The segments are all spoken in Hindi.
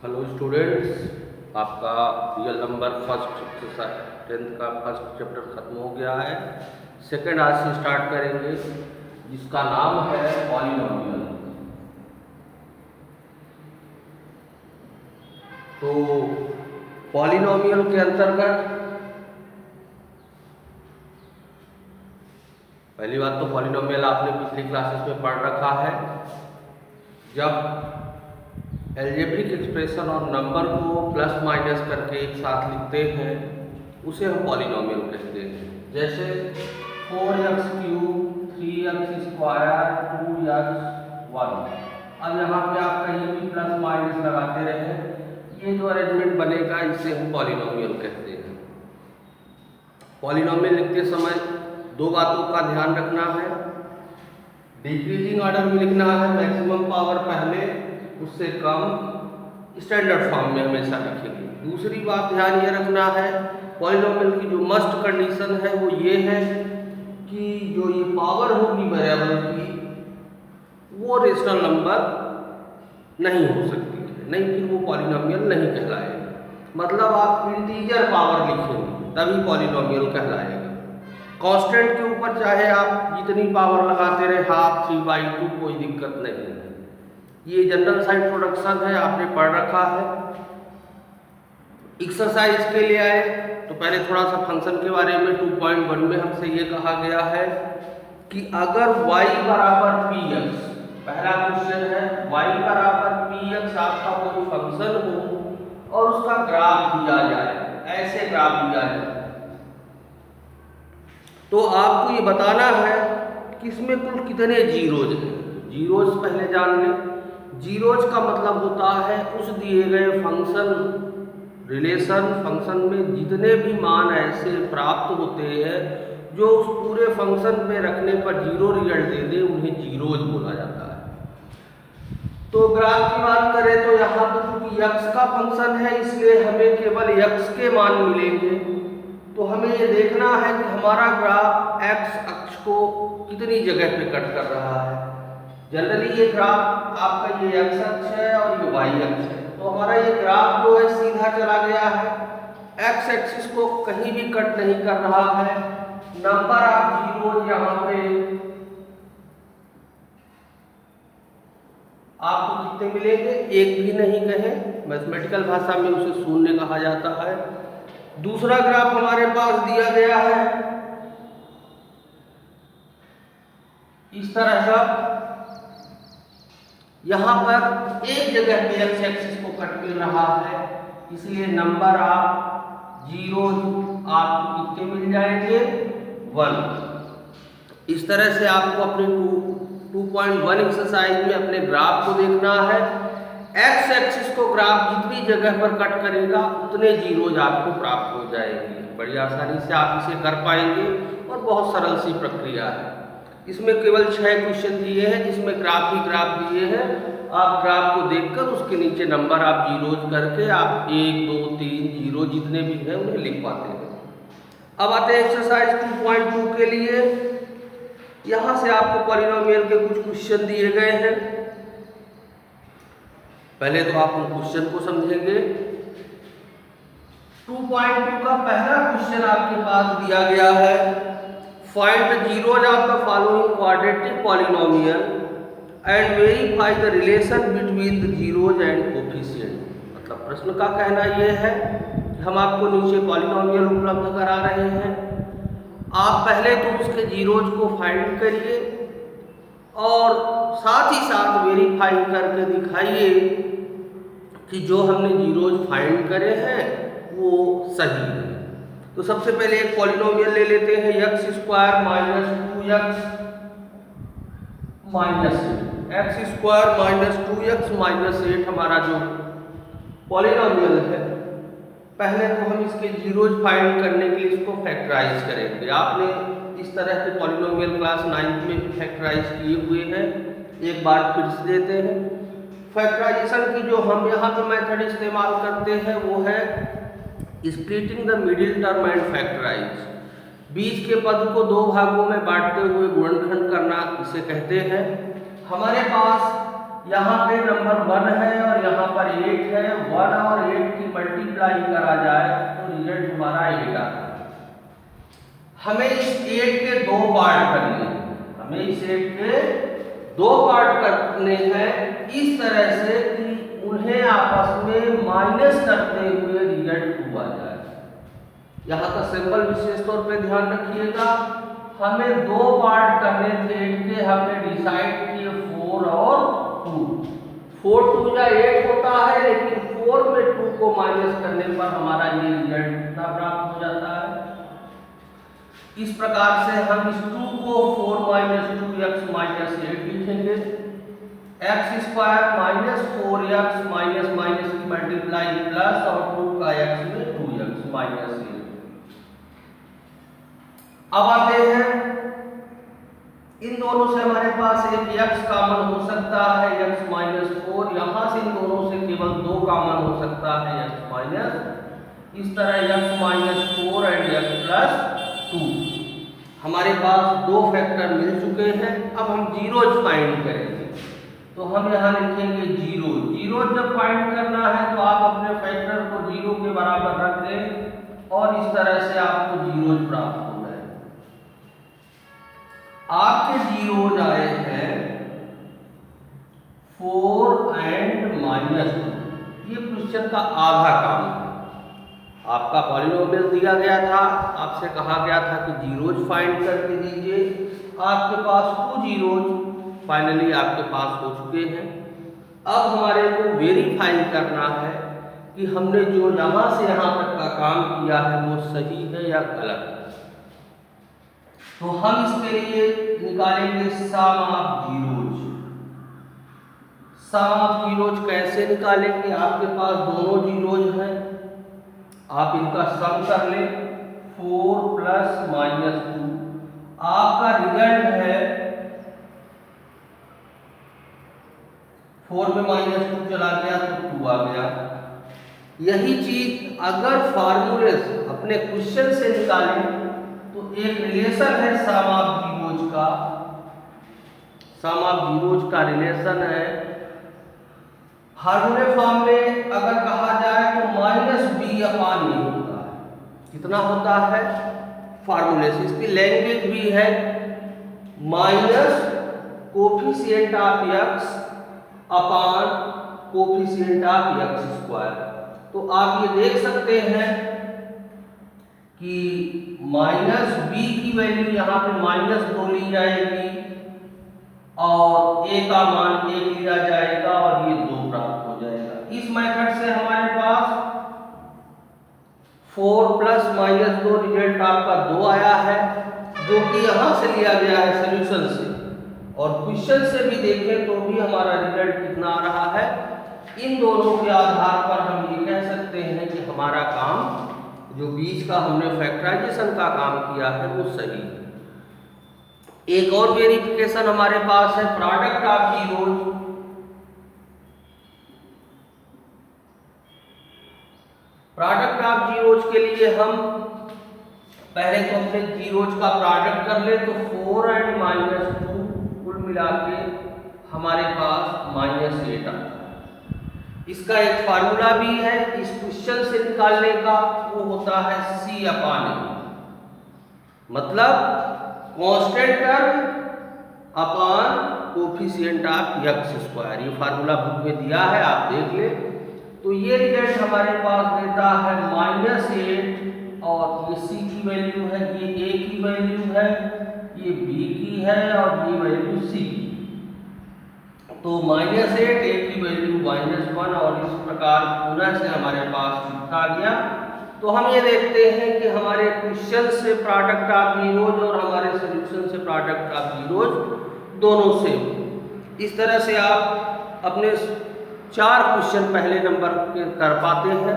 हेलो स्टूडेंट्स, आपका रियल नंबर फर्स्ट टेंथ का फर्स्ट चैप्टर खत्म हो गया है। सेकंड आज से स्टार्ट करेंगे, जिसका नाम है पॉलिनोमियल। तो पॉलिनोमियल के अंतर्गत पहली बात तो पॉलिनोमियल आपने पिछली क्लासेस में पढ़ रखा है। जब एल्जेब्रिक एक्सप्रेशन और नंबर को प्लस माइनस करके एक साथ लिखते हैं उसे हम पॉलिनोमियल कहते हैं। जैसे 4x³ 3x² 2x1। अब यहाँ पे आप कहीं भी प्लस माइनस लगाते रहे, ये जो अरेंजमेंट बनेगा इसे हम पॉलिनोमियल कहते हैं। पॉलिनोमियल लिखते समय दो बातों का ध्यान रखना है। डिक्रीजिंग ऑर्डर में लिखना है, मैक्सिमम पावर पहले उससे कम स्टैंडर्ड फॉर्म में हमेशा लिखेंगे। दूसरी बात ध्यान ये रखना है, पॉलिनोमियल की जो मस्ट कंडीशन है वो ये है कि जो ये पावर होगी वेरिएबल की वो रेशनल नंबर नहीं हो सकती है, नहीं फिर वो पॉलिनोमियल नहीं कहलाएगा। मतलब आप इंटीजर पावर लिखेंगे तभी पॉलिनोमियल कहलाएगा। कांस्टेंट के ऊपर चाहे आप जितनी पावर लगाते रहे, 1/2 3/2, कोई दिक्कत नहीं है। ये जनरल साइन प्रोडक्शन है, आपने पढ़ रखा है। एक्सरसाइज के लिए आए तो पहले थोड़ा सा फंक्शन के बारे में 2.1 में हमसे ये कहा गया है कि अगर y बराबर px, पहला क्वेश्चन है y बराबर px आपका कोई फंक्शन हो और उसका ग्राफ दिया जाए, ऐसे ग्राफ दिया जाए, तो आपको ये बताना है कि इसमें कुल कितने जीरोज हैं। जीरोज पहले जान लें। जीरोज का मतलब होता है उस दिए गए फंक्शन रिलेशन फंक्शन में जितने भी मान ऐसे प्राप्त होते हैं जो उस पूरे फंक्शन पे रखने पर जीरो रिजल्ट दे दे, उन्हें जीरोज बोला जाता है। तो ग्राफ की बात करें तो यहाँ पर क्योंकि x का फंक्शन है इसलिए हमें केवल x के मान मिलेंगे। तो हमें ये देखना है कि हमारा ग्राफ x अक्ष को कितनी जगह पे कट कर रहा है। जनरली ये ग्राफ आपका ये x अक्ष है और ये y अक्ष है, तो हमारा ये ग्राफ जो है सीधा चला गया है, x एक्सिस को कहीं भी कट नहीं कर रहा है। नंबर ऑफ जीरोज यहाँ पे आपको कितने मिलेंगे, एक भी नहीं कहे, मैथमेटिकल भाषा में उसे शून्य कहा जाता है। दूसरा ग्राफ हमारे पास दिया गया है इस तरह का, यहाँ पर एक जगह पे x एक्सिस को कट मिल रहा है, इसलिए नंबर ऑफ जीरोज आपको कितने मिल जाएंगे, 1। इस तरह से आपको अपने 2.1 एक्सरसाइज में अपने ग्राफ को देखना है। x एक्सिस को ग्राफ जितनी जगह पर कट करेगा उतने जीरोज आपको प्राप्त हो जाएंगे। बड़ी आसानी से आप इसे कर पाएंगे और बहुत सरल सी प्रक्रिया है। इसमें केवल 6 क्वेश्चन दिए हैं जिसमें ग्राफ ही ग्राफ दिए हैं। आप ग्राफ को देखकर उसके नीचे नंबर आप जीरोज करके आप 1 2 3 जीरो जितने भी हैं उन्हें लिख पाते हैं। अब आते हैं एक्सरसाइज 2.2 के लिए। यहाँ से आपको पॉलिनोमियल के कुछ क्वेश्चन दिए गए हैं। पहले तो आप उन क्वेश्चन को समझेंगे। 2.2 का पहला क्वेश्चन आपके पास दिया गया है, find the zeros of the following quadratic polynomial and verify the relation between the zeros and coefficient. मतलब प्रश्न का कहना यह है कि हम आपको नीचे पॉलिनोमियल उपलब्ध करा रहे हैं, आप पहले तो उसके जीरोज को फाइंड करिए और साथ ही साथ वेरीफाई करके दिखाइए कि जो हमने जीरोज फाइंड करे हैं वो सही है। तो सबसे पहले एक पॉलिनोमियल ले लेते हैं, x² - 2x - 8। x² - 2x - 8 हमारा जो पॉलिनोमियल है, पहले तो हम इसके जीरोज फाइंड करने के लिए इसको फैक्टराइज करेंगे। आपने इस तरह के पॉलिनोमियल क्लास 9th में फैक्टराइज किए हुए हैं, एक बार फिर से देते हैं। फैक्टराइजेशन की जो हम यहाँ पे मेथड इस्तेमाल करते हैं वो है splitting the middle term and factorise. बीच के पद को दो भागों में बांटते हुए गुणनखंड करना इसे कहते हैं। हमारे पास यहाँ पे नंबर 1 है और यहाँ पर 8 है। 1 और 8 की मल्टीप्लाई करा जाए तो रिजल्ट हमारा 8 आता है। हमें इस 8 के 2 पार्ट करने हैं, हमें इस 8 के 2 पार्ट करने हैं इस तरह से कि उन्हें आपस में माइनस करते हुए रिजल्ट 2 आ जाए। यहाँ का सिंबल विशेष तौर पे ध्यान रखिएगा। हमें 2 पार्ट करने थे 8 के, हमने डिसाइड किए 4 और 2। 4 2 या 8 होता है, लेकिन 4 में 2 को माइनस करने पर हमारा ये रिजल्ट कितना प्राप्त हो जाता है। इस प्रकार से हम इस 2 को 4 - 2x - 8 लिखेंगे। x² - 4x माइनस की मल्टीप्लाई प्लस और 2 का x में 2x - 8। अब आते हैं, इन दोनों से हमारे पास एक x कॉमन हो सकता है, x - 4। यहाँ से इन दोनों से केवल 2 कॉमन हो सकता है, x-। इस तरह x - 4 एंड x + 2। हमारे पास 2 फैक्टर मिल चुके हैं। अब हम जीरोज फाइंड करेंगे, तो हम यहाँ लिखेंगे जीरो। जीरो जब फाइंड करना है तो आप अपने फैक्टर को 0 के बराबर रख दें और इस तरह से आपको जीरोज प्राप्त हो जाए। आपके जीरोज आए हैं 4 एंड -2। ये क्वेश्चन का आधा काम है। आपका पॉलिनोमियल दिया गया था, आपसे कहा गया था कि जीरोज फाइंड करके दीजिए। आपके पास 2 जीरोज फाइनली आपके पास हो चुके हैं। अब हमारे को वेरीफाई करना है कि हमने जो यहाँ से यहाँ तक का काम किया है वो सही है या गलत है। तो हम इसके लिए निकालेंगे sum of zeros. Sum of zeros कैसे निकालेंगे? आपके पास दोनों जीरोज हैं, आप इनका सम कर लें 4 + -2। आपका रिजल्ट है 4 में -2 चला गया तो 2 आ गया। यही चीज अगर फार्मूले अपने क्वेश्चन से निकालें तो एक रिलेशन है सम ऑफ जीरोज का। सम ऑफ जीरोज का रिलेशन है फार्मूले फॉर्म में अगर कहा जाए तो -b/a होता है। कितना होता है फार्मूले से? इसकी लैंग्वेज भी है minus coefficient of x upon coefficient of x²। तो आप ये देख सकते हैं कि -b की वैल्यू यहाँ पे -2 ली जाएगी और a का मान 1 लिया जाएगा और ये 2 प्राप्त हो जाएगा। इस मेथड से हमारे पास 4 + -2 रिजल्ट आपका 2 आया है, जो कि यहाँ से लिया गया है सॉल्यूशन से। और क्वेश्चन से भी देखें तो भी हमारा रिजल्ट कितना आ रहा है। इन दोनों के आधार पर हम ये कह सकते हैं कि हमारा काम, जो बीच का हमने फैक्टराइजेशन का काम किया है, वो सही है। एक और वेरिफिकेशन हमारे पास है product of zeros. Product of zeros के लिए हम पहले तो अपने जीरोज का प्रोडक्ट कर ले, तो 4 एंड -2 कुल मिला के हमारे पास -8 आता है। इसका एक फार्मूला भी है इस क्वेश्चन से निकालने का, वो होता है C/A। मतलब constant term upon coefficient of x²। ये फार्मूला बुक में दिया है, आप देख ले। तो ये रिजल्ट हमारे पास देता है -8 और ये C की वैल्यू है, ये A की वैल्यू है, ये B की है और ये वैल्यू C की। तो -8, A की वैल्यू -1 और इस प्रकार पुनः से हमारे पास लिखा गया। तो हम ये देखते हैं कि हमारे क्वेश्चन से प्रोडक्ट ऑफ जीरोज और हमारे सॉल्यूशन से प्रोडक्ट ऑफ जीरोज दोनों सेम। इस तरह से आप अपने 4 क्वेश्चन पहले नंबर के कर पाते हैं।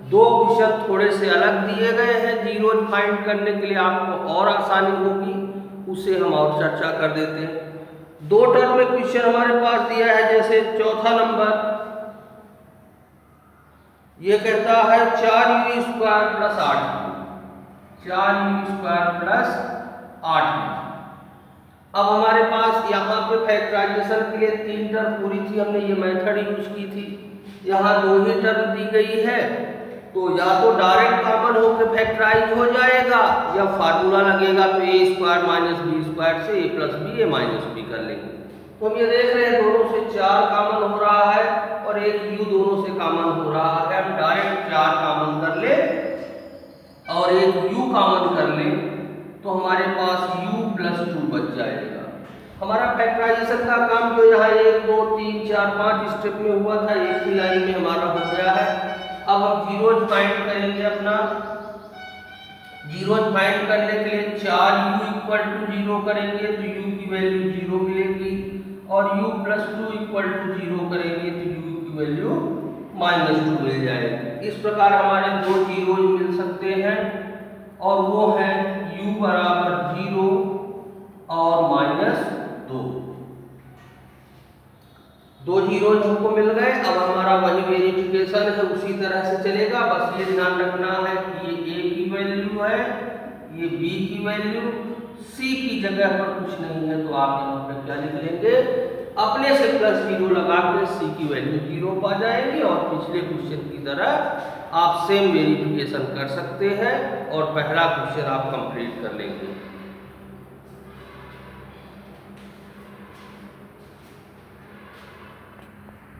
2 क्वेश्चन थोड़े से अलग दिए गए हैं जीरोज फाइंड करने के लिए, आपको और आसानी होगी, उसे हम और चर्चा कर देते हैं। 2 टर्म में क्वेश्चन हमारे पास दिया है, जैसे चौथा नंबर ये कहता है 4u² + 8v। 4u² + 8v। अब हमारे पास यहाँ पे फैक्टराइजेशन के लिए 3 टर्म पूरी थी, हमने ये मेथड यूज की थी। यहाँ 2 ही टर्म दी गई है, तो या तो डायरेक्ट कॉमन होकर फैक्टराइज हो जाएगा या फार्मूला लगेगा, तो ए स्क्वायर माइनस बी स्क्वायर से ए प्लस बी ए माइनस बी कर लेंगे। तो हम ये देख रहे हैं दोनों से 4 कॉमन हो रहा है और एक यू दोनों से कॉमन हो रहा है। हम डायरेक्ट 4 कॉमन कर ले और एक u कॉमन कर ले तो हमारे पास u प्लस 2 बच जाएगा। हमारा फैक्टराइजेशन का काम जो यहाँ 1 2 3 4 5 स्टेप में हुआ था, एक ही लाइन में हमारा हो गया है। अब हम जीरोज फाइंड करेंगे। अपना जीरोज फाइंड करने के लिए 4u इक्वल टू 0 करेंगे तो u की वैल्यू 0 मिलेगी, और u प्लस 2 इक्वल टू 0 करेंगे तो u की वैल्यू माइनस 2 मिल जाएगी। इस प्रकार हमारे 2 जीरोज मिल सकते हैं और वो है u बराबर 0 और माइनस 2। 2 जीरोज हमको मिल गए। अब हमारा वही वेरिफिकेशन है, उसी तरह से चलेगा। बस ये ध्यान रखना है कि ये a की वैल्यू है, ये b की वैल्यू, c की जगह पर कुछ नहीं है तो आप यहाँ पे क्या लिख लेंगे, अपने से प्लस 0 लगा के c की वैल्यू 0 पा जाएंगे और पिछले क्वेश्चन की तरह आप सेम वेरिफिकेशन कर सकते हैं और पहला क्वेश्चन आप कंप्लीट कर लेंगे।